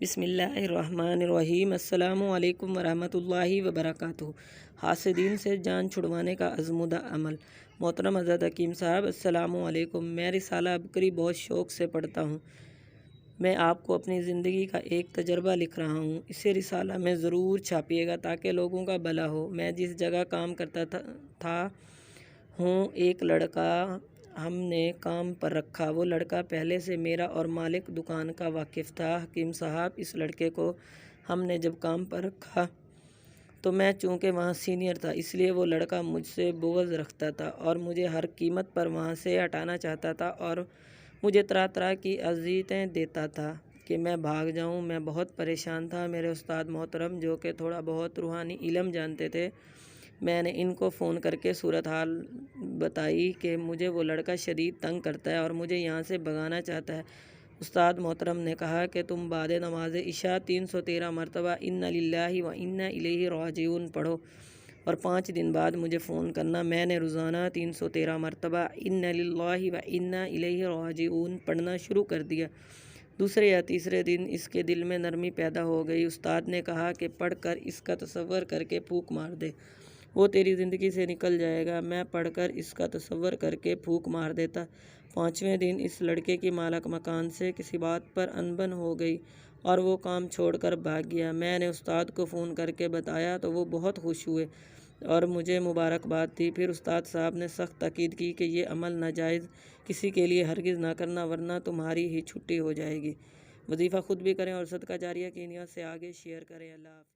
بسم اللہ الرحمن الرحیم۔ السلام علیکم ورحمۃ اللہ وبرکاتہ۔ حاسدین سے جان چھڑوانے کا ازمودہ عمل۔ محترم حضرت حکیم صاحب، السلام علیکم۔ میں رسالہ عبقری بہت شوق سے پڑھتا ہوں۔ میں آپ کو اپنی زندگی کا ایک تجربہ لکھ رہا ہوں، اسے رسالہ میں ضرور چھاپیے گا تاکہ لوگوں کا بھلا ہو۔ میں جس جگہ کام کرتا ہوں، ایک لڑکا ہم نے کام پر رکھا۔ وہ لڑکا پہلے سے میرا اور مالک دکان کا واقف تھا۔ حکیم صاحب، اس لڑکے کو ہم نے جب کام پر رکھا تو میں چونکہ وہاں سینئر تھا، اس لیے وہ لڑکا مجھ سے بغض رکھتا تھا اور مجھے ہر قیمت پر وہاں سے ہٹانا چاہتا تھا اور مجھے طرح طرح کی اذیتیں دیتا تھا کہ میں بھاگ جاؤں۔ میں بہت پریشان تھا۔ میرے استاد محترم، جو کہ تھوڑا بہت روحانی علم جانتے تھے، میں نے ان کو فون کر کے صورتحال بتائی کہ مجھے وہ لڑکا شدید تنگ کرتا ہے اور مجھے یہاں سے بھگانا چاہتا ہے۔ استاد محترم نے کہا کہ تم بعد نماز عشاء 313 مرتبہ انا للہ و انا الیہ راجعون پڑھو اور 5 دن بعد مجھے فون کرنا۔ میں نے روزانہ 313 مرتبہ انا للہ و انا الیہ راجعون پڑھنا شروع کر دیا۔ دوسرے یا تیسرے دن اس کے دل میں نرمی پیدا ہو گئی۔ استاد نے کہا کہ پڑھ کر اس کا تصور کر کے پھونک مار دے، وہ تیری زندگی سے نکل جائے گا۔ میں پڑھ کر اس کا تصور کر کے پھونک مار دیتا۔ 5ویں دن اس لڑکے کی مالک مکان سے کسی بات پر انبن ہو گئی اور وہ کام چھوڑ کر بھاگ گیا۔ میں نے استاد کو فون کر کے بتایا تو وہ بہت خوش ہوئے اور مجھے مبارکباد دی۔ پھر استاد صاحب نے سخت تاکید کی کہ یہ عمل ناجائز کسی کے لیے ہرگز نہ کرنا ورنہ تمہاری ہی چھٹی ہو جائے گی۔ وظیفہ خود بھی کریں اور صدقہ جاریہ کی نیت سے آگے شیئر کریں۔ اللہ حافظ۔